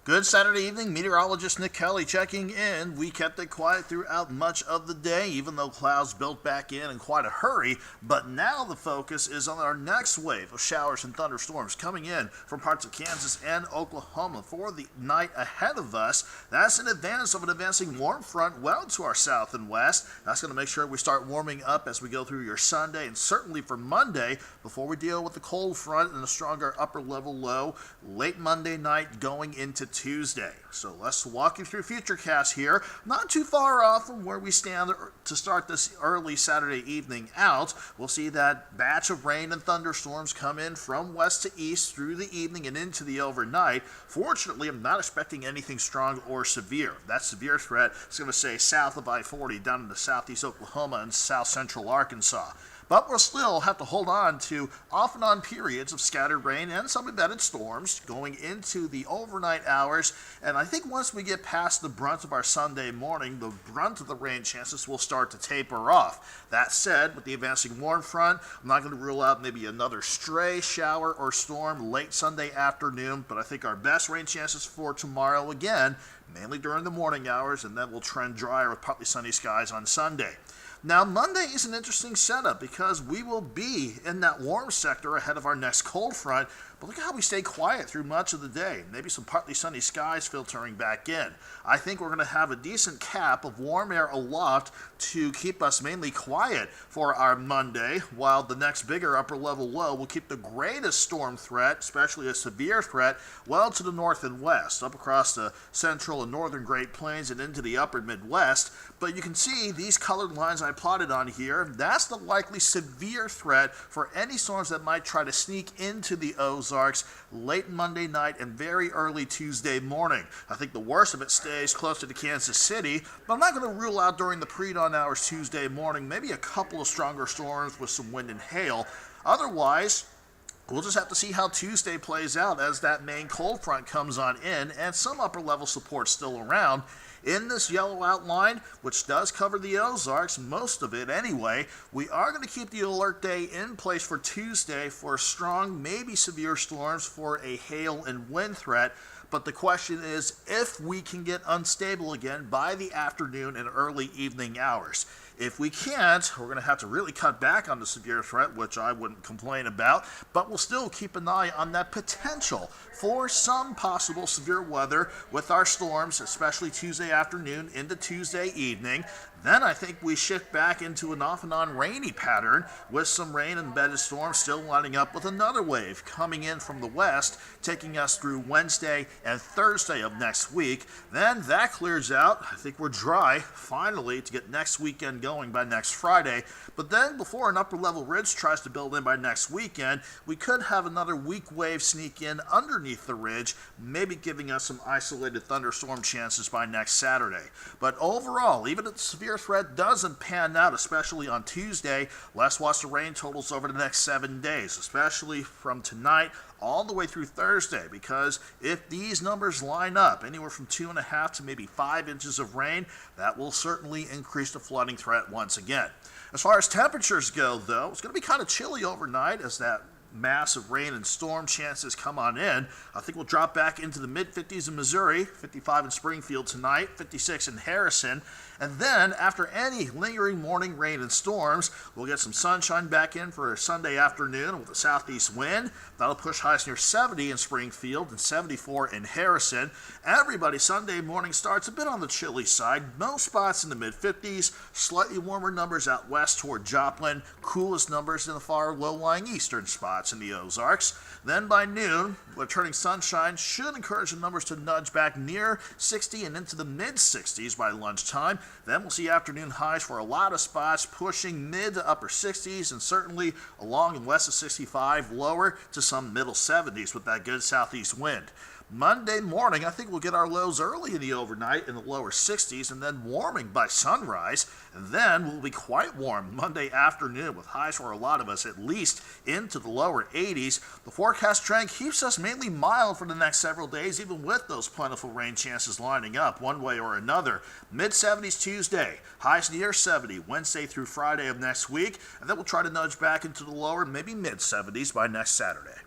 Good Saturday evening, meteorologist Nick Kelly checking in. We kept it quiet throughout much of the day, even though clouds built back in quite a hurry. But now the focus is on our next wave of showers and thunderstorms coming in from parts of Kansas and Oklahoma for the night ahead of us. That's in advance of an advancing warm front well to our south and west. That's going to make sure we start warming up as we go through your Sunday and certainly for Monday before we deal with the cold front and a stronger upper level low late Monday night going into Tuesday. So let's walk you through Futurecast here. Not too far off from where we stand to start this early Saturday evening out. We'll see that batch of rain and thunderstorms come in from west to east through the evening and into the overnight. Fortunately, I'm not expecting anything strong or severe. That severe threat is going to stay south of I-40 down into southeast Oklahoma and south central Arkansas. But we'll still have to hold on to off and on periods of scattered rain and some embedded storms going into the overnight hours. And I think once we get past the brunt of our Sunday morning, the brunt of the rain chances will start to taper off. That said, with the advancing warm front, I'm not going to rule out maybe another stray shower or storm late Sunday afternoon, but I think our best rain chances for tomorrow again, mainly during the morning hours, and then we'll trend drier with partly sunny skies on Sunday. Now, Monday is an interesting setup because we will be in that warm sector ahead of our next cold front, but look at how we stay quiet through much of the day. Maybe some partly sunny skies filtering back in. I think we're going to have a decent cap of warm air aloft to keep us mainly quiet for our Monday, while the next bigger upper level low will keep the greatest storm threat, especially a severe threat, well to the north and west, up across the central and northern Great Plains and into the upper Midwest. But you can see these colored lines I plotted on here. That's the likely severe threat for any storms that might try to sneak into the Ozarks late Monday night and very early Tuesday morning. I think the worst of it stays closer to Kansas City, but I'm not going to rule out during the pre-dawn hours Tuesday morning maybe a couple of stronger storms with some wind and hail. Otherwise, we'll just have to see how Tuesday plays out as that main cold front comes on in and some upper level support still around. In this yellow outline, which does cover the Ozarks, most of it anyway, we are going to keep the alert day in place for Tuesday for strong, maybe severe storms for a hail and wind threat. But the question is if we can get unstable again by the afternoon and early evening hours. If we can't, we're going to have to really cut back on the severe threat, which I wouldn't complain about, but we'll still keep an eye on that potential for some possible severe weather with our storms, especially Tuesday afternoon into Tuesday evening. Then I think we shift back into an off and on rainy pattern with some rain and embedded storms still lining up with another wave coming in from the west, taking us through Wednesday and Thursday of next week. Then that clears out. I think we're dry finally to get next weekend going by next Friday. But then before an upper level ridge tries to build in by next weekend, we could have another weak wave sneak in underneath the ridge, maybe giving us some isolated thunderstorm chances by next Saturday. But overall, even if the severe threat doesn't pan out, especially on Tuesday, let's watch the rain totals over the next 7 days, especially from tonight all the way through Thursday, because if these numbers line up, anywhere from 2.5 to maybe 5 inches of rain, that will certainly increase the flooding threat once again. As far as temperatures go, though, it's going to be kind of chilly overnight as that mass of rain and storm chances come on in. I think we'll drop back into the mid-50s in Missouri, 55 in Springfield tonight, 56 in Harrison. And then, after any lingering morning rain and storms, we'll get some sunshine back in for a Sunday afternoon with a southeast wind. That'll push highs near 70 in Springfield and 74 in Harrison. Everybody, Sunday morning starts a bit on the chilly side. Most spots in the mid-50s, slightly warmer numbers out west toward Joplin, coolest numbers in the far low-lying eastern spots in the Ozarks. Then by noon, returning sunshine should encourage the numbers to nudge back near 60 and into the mid-60s by lunchtime. Then we'll see afternoon highs for a lot of spots pushing mid to upper 60s and certainly along and west of 65, lower to some middle 70s with that good southeast wind. Monday morning, I think we'll get our lows early in the overnight in the lower 60s and then warming by sunrise. And then we'll be quite warm Monday afternoon with highs for a lot of us at least into the lower 80s. The forecast trend keeps us mainly mild for the next several days, even with those plentiful rain chances lining up one way or another. Mid-70s Tuesday, highs near 70 Wednesday through Friday of next week, and then we'll try to nudge back into the lower, maybe mid-70s by next Saturday.